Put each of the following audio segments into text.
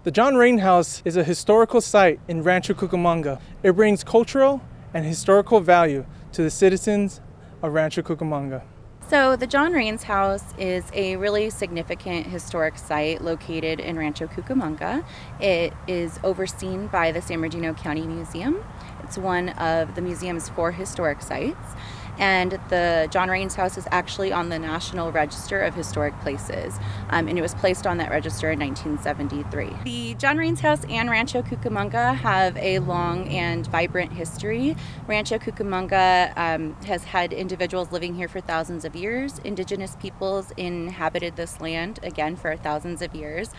The John Rain House is a historical site in Rancho Cucamonga. It brings cultural and historical value to the citizens of Rancho Cucamonga. So the John Rain's house is a really significant historic site located in Rancho Cucamonga. It is overseen by the San Bernardino County Museum. It's one of the museum's 4 historic sites. And the John Rain's house is actually on the National Register of Historic Places, and it was placed on that register in 1973. The John Rain's house and Rancho Cucamonga have a long and vibrant history. Rancho Cucamonga has had individuals living here for thousands of years. Indigenous peoples inhabited this land, again, for thousands of years.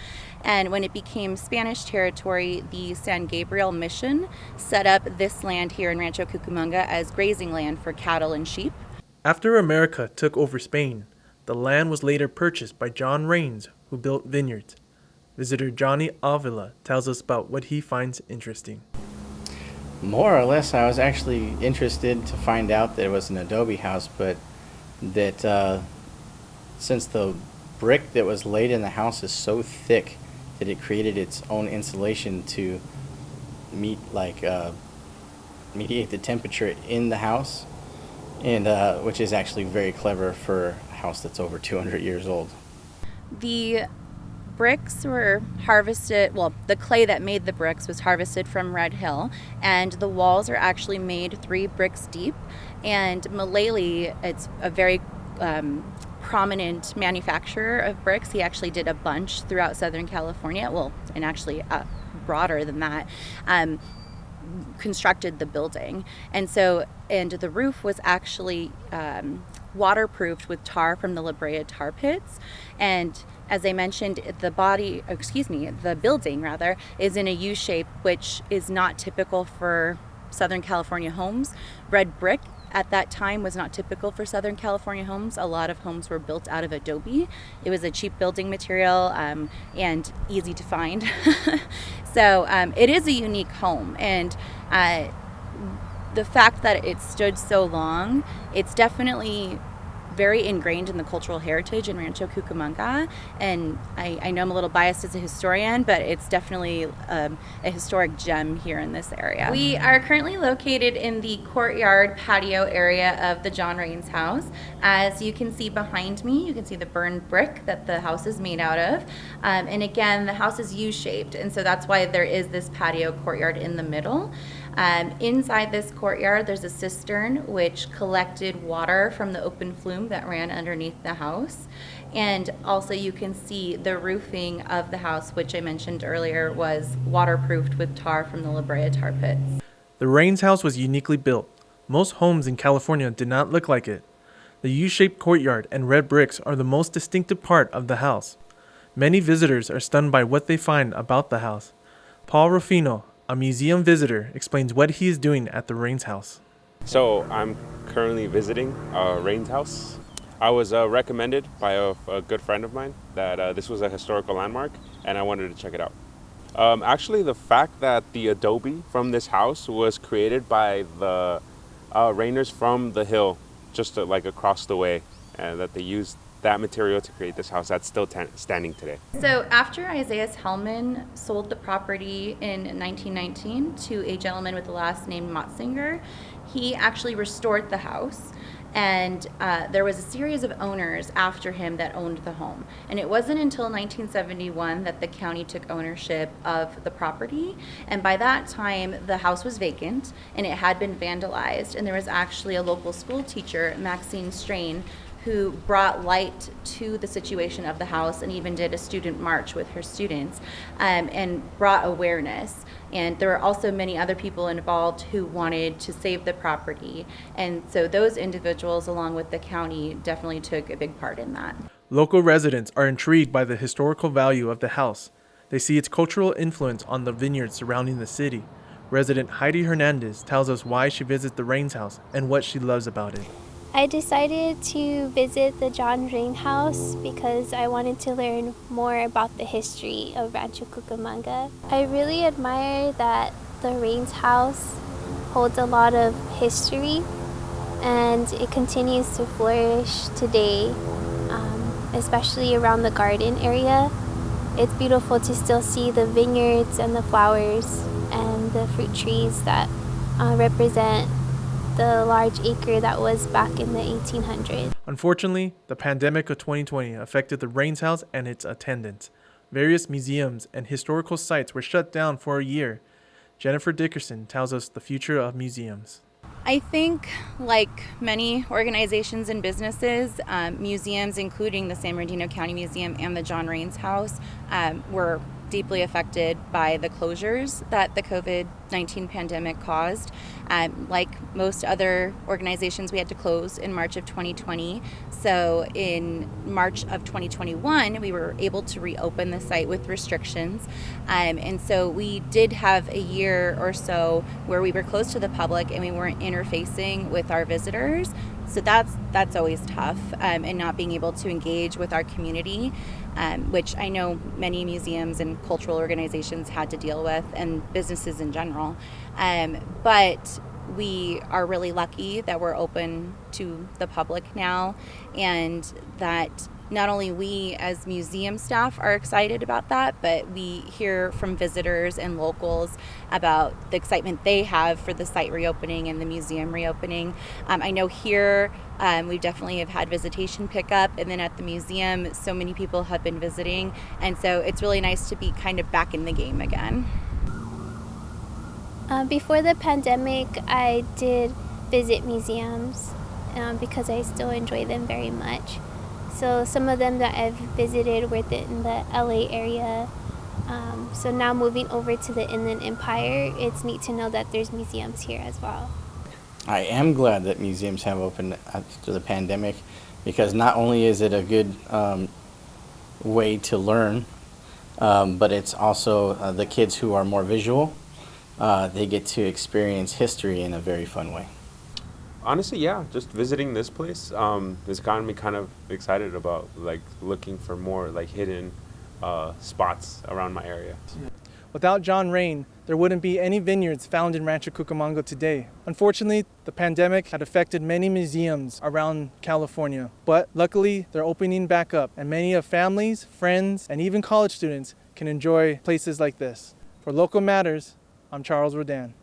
And when it became Spanish territory, the San Gabriel Mission set up this land here in Rancho Cucamonga as grazing land for cattle and sheep. After America took over Spain, the land was later purchased by John Rains, who built vineyards. Visitor Johnny Avila tells us about what he finds interesting. More or less, I was actually interested to find out that it was an adobe house, but that since the brick that was laid in the house is so thick that it created its own insulation to mediate the temperature in the house, and which is actually very clever for a house that's over 200 years old. The bricks were harvested, well, the clay that made the bricks was harvested from Red Hill, and the walls are actually made 3 bricks deep. And Mullally, it's a very prominent manufacturer of bricks. He actually did a bunch throughout Southern California, well, and actually broader than that, constructed the building. And the roof was actually waterproofed with tar from the La Brea tar pits. And as I mentioned, the building rather is in a U shape, which is not typical for Southern California homes. Red brick at that time was not typical for Southern California homes. A lot of homes were built out of adobe. It was a cheap building material and easy to find. So it is a unique home, and the fact that it stood so long, it's definitely very ingrained in the cultural heritage in Rancho Cucamonga, and I know I'm a little biased as a historian, but it's definitely a historic gem here in this area. We are currently located in the courtyard patio area of the John Rain's house. As you can see behind me, you can see the burned brick that the house is made out of, and again, the house is U-shaped, and so that's why there is this patio courtyard in the middle. Inside this courtyard, there's a cistern which collected water from the open flume that ran underneath the house. And also you can see the roofing of the house, which I mentioned earlier was waterproofed with tar from the La Brea tar pits. The Rains house was uniquely built. Most homes in California did not look like it. The U-shaped courtyard and red bricks are the most distinctive part of the house. Many visitors are stunned by what they find about the house. Paul Rufino, a museum visitor, explains what he is doing at the Rains house. So I'm currently visiting Rains house. I was recommended by a good friend of mine that this was a historical landmark, and I wanted to check it out. Actually, the fact that the adobe from this house was created by the Rainers from the hill, just like across the way, and that they used that material to create this house that's still standing today. So after Isaiah Hellman sold the property in 1919 to a gentleman with the last name Motzinger, he actually restored the house. And there was a series of owners after him that owned the home. And it wasn't until 1971 that the county took ownership of the property. And by that time, the house was vacant and it had been vandalized. And there was actually a local school teacher, Maxine Strain, who brought light to the situation of the house and even did a student march with her students and brought awareness. And there were also many other people involved who wanted to save the property. And so those individuals, along with the county, definitely took a big part in that. Local residents are intrigued by the historical value of the house. They see its cultural influence on the vineyards surrounding the city. Resident Heidi Hernandez tells us why she visits the Rains house and what she loves about it. I decided to visit the John Rain house because I wanted to learn more about the history of Rancho Cucamonga. I really admire that the Rains house holds a lot of history and it continues to flourish today, especially around the garden area. it's beautiful to still see the vineyards and the flowers and the fruit trees that represent the large acre that was back in the 1800s. Unfortunately, the pandemic of 2020 affected the Rains House and its attendance. Various museums and historical sites were shut down for a year. Jennifer Dickerson tells us the future of museums. I think, like many organizations and businesses, museums, including the San Bernardino County Museum and the John Rains House, were deeply affected by the closures that the COVID-19 pandemic caused. Like most other organizations, we had to close in March of 2020. So in March of 2021, we were able to reopen the site with restrictions. And so we did have a year or so where we were closed to the public and we weren't interfacing with our visitors. So that's always tough, and not being able to engage with our community, which I know many museums and cultural organizations had to deal with, and businesses in general. But we are really lucky that we're open to the public now, and that not only we as museum staff are excited about that, but we hear from visitors and locals about the excitement they have for the site reopening and the museum reopening. I know here we definitely have had visitation pick up, and then at the museum so many people have been visiting, and so it's really nice to be kind of back in the game again. Before the pandemic, I did visit museums because I still enjoy them very much. So some of them that I've visited were in the LA area. So now moving over to the Inland Empire, it's neat to know that there's museums here as well. I am glad that museums have opened after the pandemic, because not only is it a good way to learn, but it's also the kids who are more visual, they get to experience history in a very fun way. Honestly, yeah, just visiting this place has gotten me kind of excited about like looking for more like hidden spots around my area. Without John Rain, there wouldn't be any vineyards found in Rancho Cucamonga today. Unfortunately, the pandemic had affected many museums around California, but luckily they're opening back up, and many of families, friends, and even college students can enjoy places like this. For Local Matters, I'm Charles Roldan.